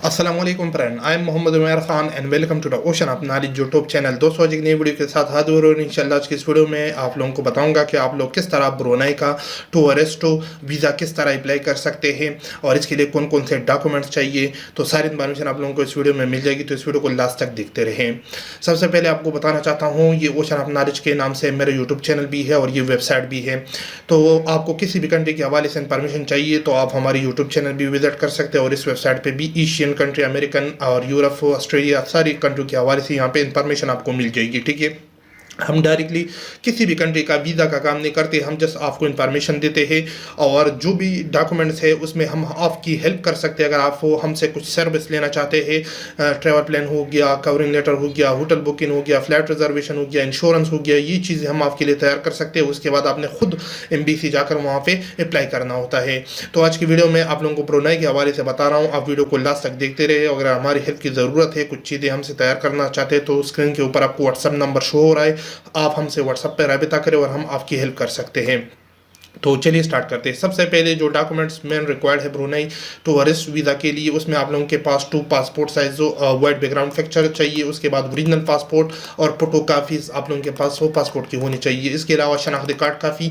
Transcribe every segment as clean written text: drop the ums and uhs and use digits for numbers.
अस्सलाम वालेकुम friend, I am Mohammad Umar Khan and welcome to the ocean of knowledge YouTube channel. दोस्तों आज एक नई वीडियो के साथ हाजिर हो इंशाल्लाह। आज की इस वीडियो में आप लोगों को बताऊंगा कि आप लोग किस तरह ब्रुनेई का टूरिस्ट वीज़ा किस तरह अप्लाई कर सकते हैं और इसके लिए कौन कौन से डॉक्यूमेंट्स चाहिए। तो सारी इन्फॉर्मेशन आप लोगों को इस वीडियो में मिल जाएगी, तो इस वीडियो को लास्ट तक देखते रहें। सबसे पहले आपको बताना चाहता हूँ, ये ओशन ऑफ नॉलेज के नाम से मेरा यूट्यूब चैनल भी है और ये वेबसाइट भी है। तो आपको किसी भी कंट्री के हवाले से इन्फॉर्मेशन चाहिए तो आप हमारे यूट्यूब चैनल भी विजिट कर सकते हैं और इस वेबसाइट पे भी एशियन कंट्री, अमेरिकन और यूरोप, ऑस्ट्रेलिया, सारी कंट्री के हवाले से यहाँ पे इंफॉर्मेशन आपको मिल जाएगी। ठीक है, हम डायरेक्टली किसी भी कंट्री का वीज़ा का काम नहीं करते, हम जस्ट आपको इन्फॉर्मेशन देते हैं और जो भी डॉक्यूमेंट्स है उसमें हम आपकी हेल्प कर सकते हैं। अगर आप हमसे कुछ सर्विस लेना चाहते हैं, ट्रैवल प्लान हो गया, कवरिंग लेटर हो गया, होटल बुकिंग हो गया, फ्लैट रिजर्वेशन हो गया, इंश्योरेंस हो गया, ये चीज़ें हम आपके लिए तैयार कर सकते हैं। उसके बाद आपने खुद एम्बेसी जाकर वहाँ पर अप्लाई करना होता है। तो आज की वीडियो में आप लोगों को ब्रुनेई के हवाले से बता रहा हूँ, आप वीडियो को लास्ट तक देखते रहे। अगर हमारी हेल्प की ज़रूरत है, कुछ चीज़ें हमसे तैयार करना चाहते हैं, तो स्क्रीन के ऊपर आपको व्हाट्सअप नंबर शो हो रहा है, आप हमसे व्हाट्सएप पर राबिता करें और हम आपकी हेल्प कर सकते हैं। तो चलिए स्टार्ट करते हैं। सबसे पहले जो डॉक्यूमेंट्स मेन रिक्वायर्ड है ब्रुनेई टूरिस्ट वीज़ा के लिए, उसमें आप लोगों के पास 2 passport size white background picture चाहिए। उसके बाद ओरिजिनल पासपोर्ट और फोटो काफ़ीज आप लोगों के पास 100 पासपोर्ट की होनी चाहिए। इसके अलावा शनाख्ती कार्ड काफ़ी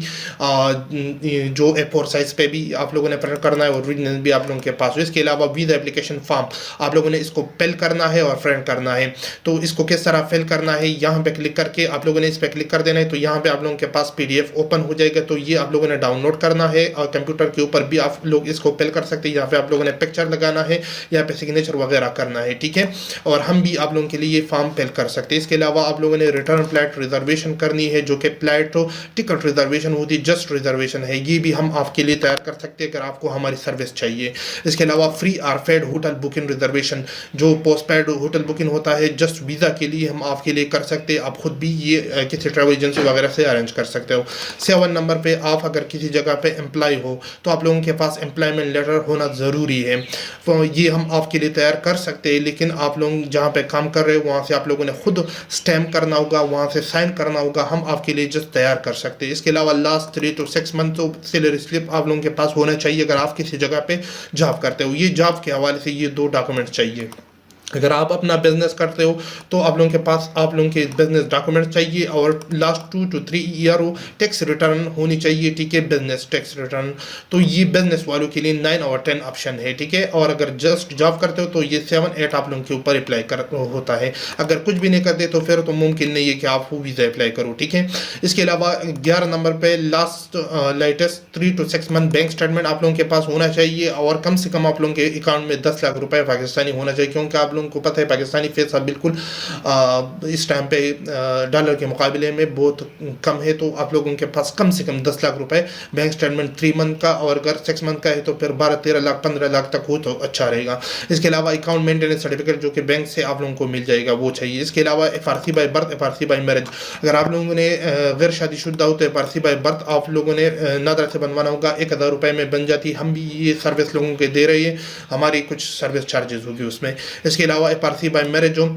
जो A4 साइज पे भी आप लोगों ने प्रिंट करना है और ओरिजिनल भी आप लोगों के पास। इसके अलावा वीज़ा एप्लीकेशन फॉर्म आप लोगों ने इसको फिल करना है और प्रिंट करना है। तो इसको किस तरह फिल करना है, यहाँ पे क्लिक करके आप लोगों ने इस पर क्लिक कर देना है। तो यहाँ पे आप लोगों के पास PDF ओपन हो जाएगा, तो ये आप लोगों ने डाउनलोड करना है और कंप्यूटर के ऊपर भी आप लोग इसको फिल कर सकते हैं। यहाँ पे आप लोगों ने पिक्चर लगाना है, यहाँ पे सिग्नेचर वगैरह करना है। ठीक है, और हम भी आप लोगों के लिए ये फॉर्म फिल कर सकते हैं। इसके अलावा आप लोगों ने रिटर्न फ्लाइट रिजर्वेशन करनी है, जो कि फ्लाइट टिकट रिजर्वेशन होती है, जस्ट रिजर्वेशन है, ये भी हम आपके लिए तैयार कर सकते हैं अगर आपको हमारी सर्विस चाहिए। इसके अलावा फ्री और पेड होटल बुकिंग रिजर्वेशन, जो पोस्ट पेड होटल बुकिंग होता है जस्ट वीज़ा के लिए, हम आपके लिए कर सकते हैं। आप खुद भी ये किसी ट्रैवल एजेंसी वगैरह से अरेंज कर सकते हो। 7 नंबर पे, आप अगर किसी जगह पे एम्प्लॉय हो तो आप लोगों के पास एम्प्लॉयमेंट लेटर होना ज़रूरी है। तो ये हम आपके लिए तैयार कर सकते हैं, लेकिन आप लोग जहाँ पे काम कर रहे हो वहाँ से आप लोगों ने खुद स्टैम्प करना होगा, वहाँ से साइन करना होगा, हम आपके लिए जस्ट तैयार कर सकते हैं। इसके अलावा लास्ट 3 to 6 मंथ तो सैलरी स्लिप आप लोगों के पास होना चाहिए अगर आप किसी जगह पे जॉब करते हो। ये जॉब के हवाले से ये 2 डॉक्यूमेंट्स चाहिए। अगर आप अपना बिजनेस करते हो तो आप लोगों के पास आप लोगों के बिजनेस डॉक्यूमेंट चाहिए और last 2 to 3 year tax return होनी चाहिए। ठीक है, बिजनेस टैक्स रिटर्न, तो ये बिजनेस वालों के लिए 9 और 10 ऑप्शन है। ठीक है, और अगर जस्ट जॉब करते हो तो ये 7-8 आप लोगों के ऊपर अप्लाई कर होता है। अगर कुछ भी नहीं करते तो फिर तो मुमकिन नहीं है कि आप वीज़ा अप्लाई करो। ठीक है, इसके अलावा 11 नंबर पे last latest 3 to 6 month bank statement आप लोगों के पास होना चाहिए और कम से कम आप लोगों के अकाउंट में 10 लाख रुपए पाकिस्तानी होना चाहिए, क्योंकि आप को पता है पाकिस्तानी पैसा बिल्कुल इस टाइम पे डॉलर के मुकाबले में बहुत कम है। तो आप लोगों के पास कम से कम 10 लाख रुपए बैंक स्टेटमेंट 3 मंथ का, और अगर 6 मंथ का है तो फिर 12-13 लाख 15 लाख तक हो तो अच्छा रहेगा। इसके अलावा अकाउंट मेंटेनेंस सर्टिफिकेट जो कि बैंक से आप लोगों को मिल जाएगा, वो चाहिए। इसके अलावा FRC by birth, FRC bye marriage, अगर आप लोगों ने गैर शादीशुदा हो तो FRC बाय बर्थ आप लोगों ने नादर से बनवाना होगा। 1000 रुपये में बन जाती। हम भी ये सर्विस लोगों के दे रहे हैं, हमारी कुछ सर्विस चार्जेस होगी उसमें। इसके अलावा FRC बाय मैरिज जो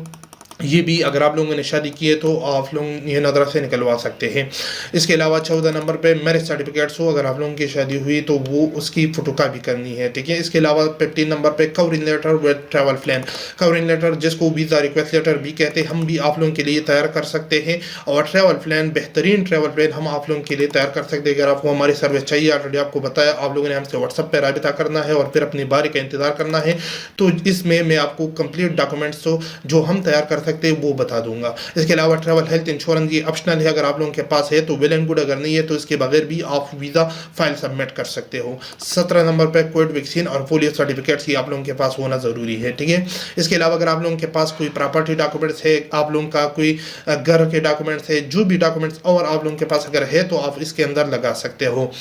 ये भी अगर आप लोगों ने शादी की है तो आप लोग ये नदरा से निकलवा सकते हैं। इसके अलावा 14 नंबर पे मैरिज सर्टिफिकेट्स हो, अगर आप लोगों की शादी हुई तो वो उसकी फोटोकॉपी करनी है। ठीक है, इसके अलावा 15 नंबर पे covering letter with travel plan, covering letter जिसको वीज़ा रिक्वेस्ट लेटर भी कहते हैं, हम भी आप लोगों के लिए तैयार कर सकते हैं। और ट्रैवल प्लान, बेहतरीन ट्रैवल प्लान हम आप लोगों के लिए तैयार कर सकते हैं। अगर आपको हमारी सर्विस चाहिए, ऑलरेडी आपको बताया, आप लोगों ने हमसे व्हाट्सअप पर राबिता करना है और फिर अपनी बारी का इंतज़ार करना है। तो इसमें मैं आपको कंप्लीट डॉक्यूमेंट्स जो हम तैयार कर सकते हैं वो बता दूंगा। इसके अलावा ट्रैवल हेल्थ इंश्योरेंस ये ऑप्शनल है, अगर आप लोगों के पास है तो वेल एंड गुड, अगर नहीं है तो इसके बगैर भी आप वीज़ा फाइल सबमिट कर सकते हो। 17 नंबर पर कोविड वैक्सीन और पोलियो सर्टिफिकेट्स ये आप लोगों के पास होना ज़रूरी है। ठीक है, इसके अलावा अगर आप लोगों के पास कोई प्रॉपर्टी डॉक्यूमेंट्स है, आप लोगों का कोई घर के डॉक्यूमेंट्स है, जो भी डॉक्यूमेंट्स और आप लोगों के पास अगर है तो आप इसके अंदर लगा सकते हो।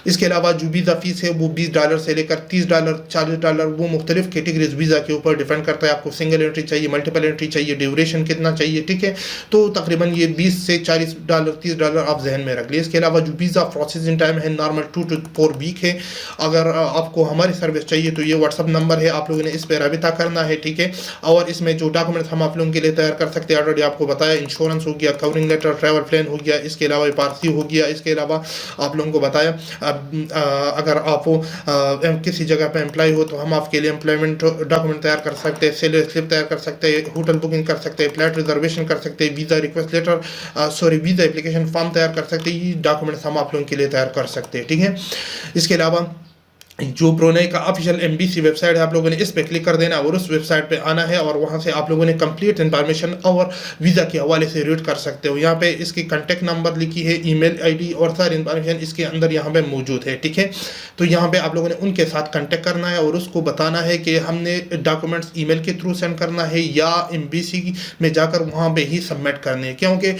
इसके अलावा जो वीज़ा फीस है वो $20 से लेकर $30, $40, वो मुख्तलिफ कैटेगरीज वीज़ा के ऊपर डिपेंड करता है। आपको सिंगल एंट्री चाहिए, मल्टीपल एंट्री चाहिए, ड्यूरेशन कितना चाहिए, ठीक है। तो तकरीबन ये $20 से $40 आप जहन में रख लिए। इसके अलावा जो वीज़ा प्रोसेसिंग टाइम है नॉर्मल 2 to 4 वीक है। अगर आपको हमारी सर्विस चाहिए तो ये व्हाट्सअप नंबर है, आप लोगों ने इस पर रबिता करना है, ठीक है। और इसमें जो डॉक्यूमेंट्स हम आप लोगों के लिए तैयार कर सकते हैं ऑलरेडी आपको बताया, इंश्योरेंस हो गया, कवरिंग लेटर, ट्रैवल प्लान हो गया, इसके अलावा पारसी हो गया। इसके अलावा आप लोगों को बताया अगर आप किसी जगह पे एम्प्लॉय हो तो हम आपके लिए एम्प्लॉयमेंट डॉक्यूमेंट तैयार कर सकते हैं, सैलरी स्लिप तैयार कर सकते हैं, होटल बुकिंग कर सकते हैं, फ्लैट रिजर्वेशन कर सकते हैं, visa request letter visa application form तैयार कर सकते हैं। ये डॉक्यूमेंट्स हम आप लोगों के लिए तैयार कर सकते हैं, ठीक है। इसके अलावा जो ब्रुनेई का ऑफिशियल एम्बेसी वेबसाइट है, आप लोगों ने इस पे क्लिक कर देना और उस वेबसाइट पे आना है और वहाँ से आप लोगों ने कंप्लीट इन्फॉर्मेशन और वीज़ा के हवाले से रीड कर सकते हो। यहाँ पे इसकी कॉन्टैक्ट नंबर लिखी है, ईमेल आईडी और सारी इन्फॉर्मेशन इसके अंदर यहाँ पे मौजूद है, ठीक है। तो यहाँ पे आप लोगों ने उनके साथ कॉन्टैक्ट करना है और उसको बताना है कि हमने डॉक्यूमेंट्स ईमेल के थ्रू सेंड करना है या एम्बेसी में जाकर वहाँ पर ही सबमिट करने हैं, क्योंकि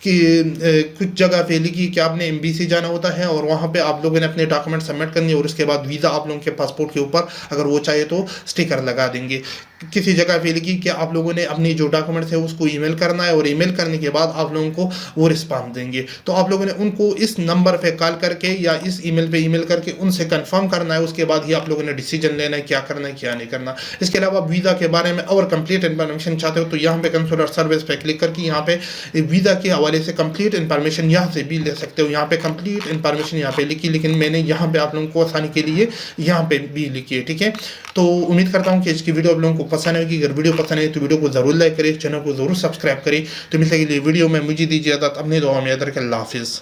कुछ जगह पे लिखी कि आपने एम्बेसी जाना होता है और वहाँ पे आप लोगों ने अपने डॉक्यूमेंट सबमिट करनी है और उसके बाद वीज़ा आप लोगों के पासपोर्ट के ऊपर अगर वो चाहे तो स्टिकर लगा देंगे। किसी जगह पे लिखी कि आप लोगों ने अपनी जो डॉक्यूमेंट्स है उसको ईमेल करना है और ईमेल करने के बाद आप लोगों को वो रिस्पॉन्स देंगे। तो आप लोगों ने उनको इस नंबर पे कॉल करके या इस ईमेल पे ईमेल करके उनसे कंफर्म करना है। उसके बाद ही आप लोगों ने डिसीजन लेना है क्या करना है क्या नहीं करना। इसके अलावा वीज़ा के बारे में और कंप्लीट इन्फॉर्मेशन चाहते हो तो यहाँ पे कंसुलर सर्विस पे क्लिक करके यहाँ पे वीज़ा के हवाले से कंप्लीट इन्फॉर्मेशन यहाँ से भी ले सकते हो। यहाँ पे कंप्लीट इन्फॉर्मेशन यहाँ पे लिखी, लेकिन मैंने यहाँ पे आप लोगों को आसानी के लिए यहाँ पे भी लिखी है, ठीक है। तो उम्मीद करता हूँ कि इसकी वीडियो आप लोगों को पसंद आएगी। अगर वीडियो पसंद आए तो वीडियो को जरूर लाइक करें, चैनल को जरूर सब्सक्राइब करें। तो मिलते हैं अगली वीडियो में, मुझे दीजिए इजाज़त, अपनी दुआ में याद रखें। अल्लाह हाफिज़।